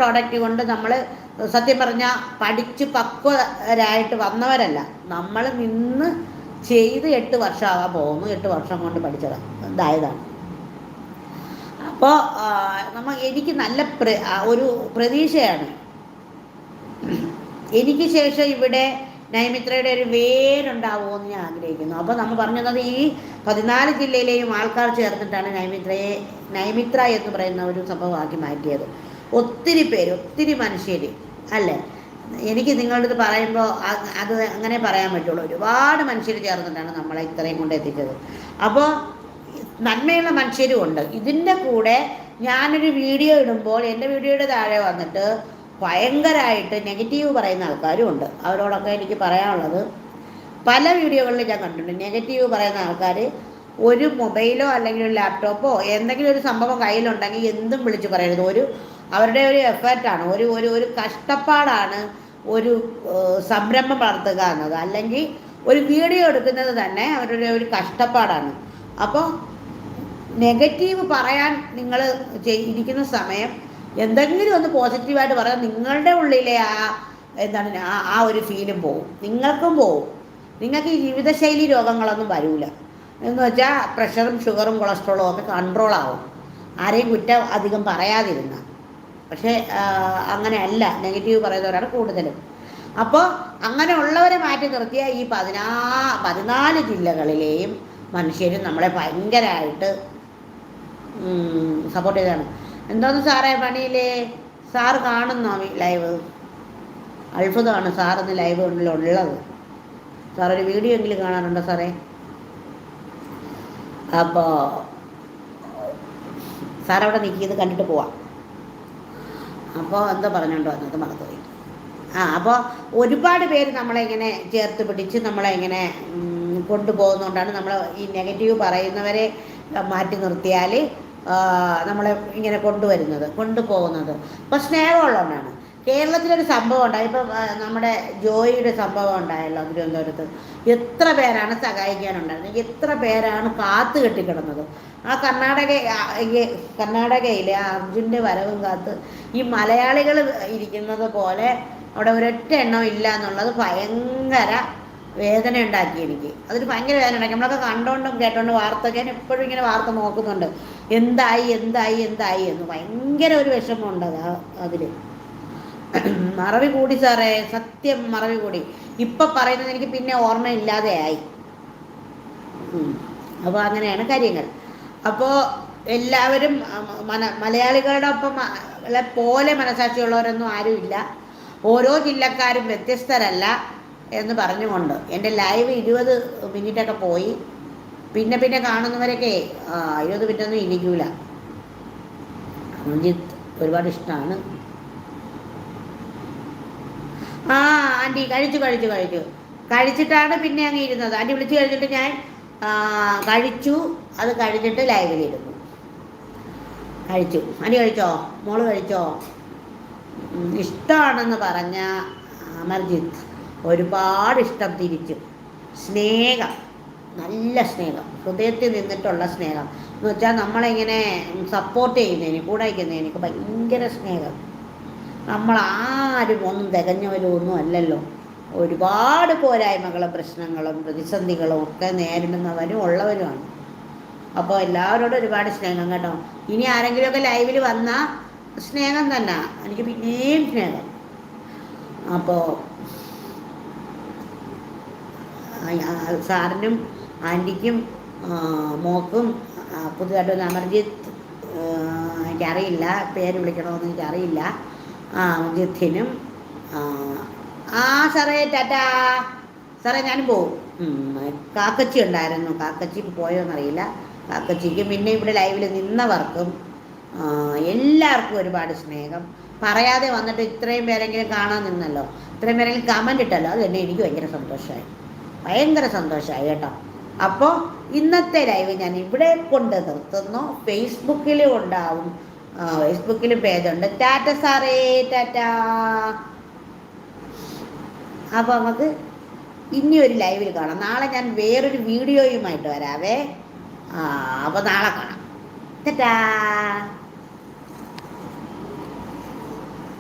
Product കൊണ്ട് നമ്മൾ സത്യം പറഞ്ഞാൽ പഠിച്ച് പക്വരായിട്ട് വന്നവരല്ല. നമ്മൾ നിന്ന് ചെയ്ത് 8 വർഷമാകാൻ പോകുന്നു. 8 വർഷം കൊണ്ട് പഠിച്ചതാണ്, ഇതായതാണ്. അപ്പോൾ എനിക്ക് നല്ല ഒരു പ്രതീക്ഷയാണ്. എനിക്ക് ശേഷം ഇവിടെ നൈമിത്രയുടെ ഒരു വേരുണ്ടാവുമെന്ന് ഞാൻ ആഗ്രഹിക്കുന്നു. അപ്പോൾ നമ്മൾ പറഞ്ഞത് ഈ 14 ജില്ലയിലെയും ആൾക്കാർ ചേർന്നിട്ടാണ് നൈമിത്ര എന്ന് പറയുന്ന ഒരു സംഭവമാക്കി മാറ്റിയത്. ഒത്തിരി പേര്, ഒത്തിരി മനുഷ്യർ അല്ലേ. എനിക്ക് നിങ്ങളുടെ അടുത്ത് പറയുമ്പോൾ അത് അങ്ങനെ പറയാൻ പറ്റുള്ളൂ. ഒരുപാട് മനുഷ്യർ ചേർന്നിട്ടാണ് നമ്മളെ ഇത്രയും കൊണ്ട് എത്തിച്ചത്. അപ്പോൾ നന്മയുള്ള മനുഷ്യരും ഉണ്ട്. ഇതിൻ്റെ കൂടെ ഞാനൊരു വീഡിയോ ഇടുമ്പോൾ എൻ്റെ വീഡിയോയുടെ താഴെ വന്നിട്ട് ഭയങ്കരമായിട്ട് നെഗറ്റീവ് പറയുന്ന ആൾക്കാരും ഉണ്ട്. അവരോടൊക്കെ എനിക്ക് പറയാനുള്ളത്, പല വീഡിയോകളിൽ ഞാൻ കണ്ടിട്ടുണ്ട് നെഗറ്റീവ് പറയുന്ന ആൾക്കാർ ഒരു മൊബൈലോ അല്ലെങ്കിൽ ഒരു ലാപ്ടോപ്പോ എന്തെങ്കിലും ഒരു സംഭവം കയ്യിലുണ്ടെങ്കിൽ എന്തും വിളിച്ച് പറയരുത്. അവരുടെ ഒരു എഫേർട്ടാണ്, ഒരു കഷ്ടപ്പാടാണ് ഒരു സംരംഭം വളർത്തുക എന്നത്, അല്ലെങ്കിൽ ഒരു വീഡിയോ എടുക്കുന്നത് തന്നെ അവരുടെ ഒരു കഷ്ടപ്പാടാണ്. അപ്പോൾ നെഗറ്റീവ് പറയാൻ നിങ്ങൾ ഇരിക്കുന്ന സമയം എന്തെങ്കിലും ഒന്ന് പോസിറ്റീവായിട്ട് പറയാൻ നിങ്ങളുടെ ഉള്ളിലെ ആ ഒരു ഫീലും പോവും, നിങ്ങൾക്കും പോവും. നിങ്ങൾക്ക് ഈ ജീവിതശൈലി രോഗങ്ങളൊന്നും വരില്ല. എന്ന് വെച്ചാൽ പ്രഷറും ഷുഗറും കൊളസ്ട്രോളും ഒക്കെ കൺട്രോളാവും, ആരെയും കുറ്റം അധികം പറയാതിരുന്ന. പക്ഷേ അങ്ങനെയല്ല, നെഗറ്റീവ് പറയുന്നവരാണ് കൂടുതലും. അപ്പോൾ അങ്ങനെ ഉള്ളവരെ മാറ്റി നിർത്തിയ ഈ 14 ജില്ലകളിലെയും മനുഷ്യരും നമ്മളെ ഭയങ്കരമായിട്ട് സപ്പോർട്ട് ചെയ്തതാണ്. എന്തോന്ന് സാറേ പണിയില്ലേ? Sir കാണുന്നോ live? അത്ഭുതമാണ് സാറിന്ന് ലൈവ് ഉള്ളത്. സാറൊരു വീഡിയോ എങ്കിലും കാണാറുണ്ടോ സാറേ? അപ്പോൾ സാറവിടെ നിൽക്കിയത് കണ്ടിട്ട് പോവാം. അപ്പോൾ എന്താ പറഞ്ഞോണ്ടോ എന്നത് മറന്നുപോയി. അപ്പോൾ ഒരുപാട് പേര് നമ്മളെ ഇങ്ങനെ ചേർത്ത് പിടിച്ച് നമ്മളെ ഇങ്ങനെ കൊണ്ടുപോകുന്നതുകൊണ്ടാണ് നമ്മൾ ഈ നെഗറ്റീവ് പറയുന്നവരെ മാറ്റി നിർത്തിയാൽ നമ്മളെ ഇങ്ങനെ കൊണ്ടുപോകുന്നത്. അപ്പോൾ സ്നേഹമുള്ളതുകൊണ്ടാണ്. കേരളത്തിലൊരു സംഭവം ഉണ്ടായി. ഇപ്പം നമ്മുടെ ജോയിയുടെ സംഭവം ഉണ്ടായല്ലോ തിരുവനന്തപുരത്ത്. എത്ര പേരാണ് സഹായിക്കാനുണ്ടായിരുന്നത്, എത്ര പേരാണ് കാത്തു കെട്ടിക്കിടന്നത്. ആ കർണാടകയിലെ അർജുൻ്റെ വരവും കാത്ത് ഈ മലയാളികൾ ഇരിക്കുന്നത് പോലെ അവിടെ ഒരൊറ്റ എണ്ണം ഇല്ല എന്നുള്ളത് ഭയങ്കര വേദന ഉണ്ടാക്കി എനിക്ക്. അതൊരു ഭയങ്കര വേദന ഉണ്ടാക്കി. നമ്മളൊക്കെ കണ്ടോണ്ടും കേട്ടോണ്ടും വാർത്തയൊക്കെ എപ്പോഴും ഇങ്ങനെ വാർത്ത നോക്കുന്നുണ്ട്, എന്തായി എന്ന്. ഭയങ്കര ഒരു വിഷമമുണ്ട് അതിൽ. മറവി കൂടി സാറേ, സത്യം മറവി കൂടി. ഇപ്പം പറയുന്നത് എനിക്ക് പിന്നെ ഓർമ്മയില്ലാതെയായി. അപ്പോൾ അങ്ങനെയാണ് കാര്യങ്ങൾ. അപ്പോൾ എല്ലാവരും മലയാളികളുടെ ഒപ്പം പോലെ മനസാക്ഷിയുള്ളവരൊന്നും ആരുമില്ല. ഓരോ ജില്ലക്കാരും വ്യത്യസ്തരല്ല എന്ന് പറഞ്ഞുകൊണ്ട് എൻ്റെ ലൈവ് 20 മിനിറ്റൊക്കെ പോയി. പിന്നെ കാണുന്നവരൊക്കെ 20 മിനിറ്റൊന്നും ഇരിക്കൂല. രഞ്ജിത്ത് ഒരുപാട് ഇഷ്ടമാണ്. ആൻറ്റി കഴിച്ചിട്ടാണ് പിന്നെ അങ്ങ് ഇരുന്നത്. ആൻറ്റി വിളിച്ച് കഴിഞ്ഞിട്ട് ഞാൻ കഴിച്ചു. അത് കഴിഞ്ഞിട്ട് ലൈവിലിരുന്നു. ആൻറ്റി കഴിച്ചോ? മോള് കഴിച്ചോ? ഇഷ്ടമാണെന്ന് പറഞ്ഞ അമർജിത്ത് ഒരുപാട് ഇഷ്ടം തിരിച്ചു. സ്നേഹം, നല്ല സ്നേഹം, ഹൃദയത്തിൽ നിന്നിട്ടുള്ള സ്നേഹം എന്ന് വെച്ചാൽ നമ്മളിങ്ങനെ സപ്പോർട്ട് ചെയ്യുന്നതിന്, കൂടെ വയ്ക്കുന്നതിന് എനിക്ക് ഭയങ്കര സ്നേഹം. നമ്മളാരും ഒന്നും തികഞ്ഞവരും ഒന്നും അല്ലല്ലോ. ഒരുപാട് പോരായ്മകളും പ്രശ്നങ്ങളും പ്രതിസന്ധികളും ഒക്കെ നേരിടുന്നവരും ഉള്ളവരുമാണ്. അപ്പോൾ എല്ലാവരോടും ഒരുപാട് സ്നേഹം കേട്ടോ. ഇനി ആരെങ്കിലുമൊക്കെ ലൈവിൽ വന്നാൽ സ്നേഹം തന്നെ, എനിക്ക് പിന്നെയും സ്നേഹം. അപ്പോൾ സാറിനും ആൻറ്റിക്കും മോക്കും പുതുതായിട്ട് അമർജിത്ത്, എനിക്കറിയില്ല പേര് വിളിക്കണമെന്ന് എനിക്കറിയില്ല, ജിത്തിനും സാറേ ടാറ്റാ. സാറേ ഞാനും പോവും. കാക്കച്ചി ഉണ്ടായിരുന്നു, കാക്കച്ചി പോയോന്നറിയില്ല. കാക്കച്ചിക്കും പിന്നെ ഇവിടെ ലൈവിൽ നിന്നവർക്കും എല്ലാവർക്കും ഒരുപാട് സ്നേഹം. പറയാതെ വന്നിട്ട് ഇത്രയും പേരെങ്കിലും കാണാൻ നിന്നല്ലോ, ഇത്രയും പേരെങ്കിലും കമൻ്റ് ഇട്ടല്ലോ, അത് തന്നെ എനിക്ക് ഭയങ്കര സന്തോഷമായി കേട്ടോ. അപ്പോൾ ഇന്നത്തെ ലൈവ് ഞാൻ ഇവിടെ കൊണ്ട് നിർത്തുന്നു. ഫേസ്ബുക്കിലും ഉണ്ടാവും, ഫേസ്ബുക്കിലും പേജുണ്ട്. ടാറ്റ സാറേ, ടാറ്റാ. അപ്പോൾ നമുക്ക് ഇനി ഒരു ലൈവിൽ കാണാം. നാളെ ഞാൻ വേറൊരു വീഡിയോയുമായിട്ട് വരാവേ. അപ്പോൾ നാളെ കാണാം. ടാറ്റാ.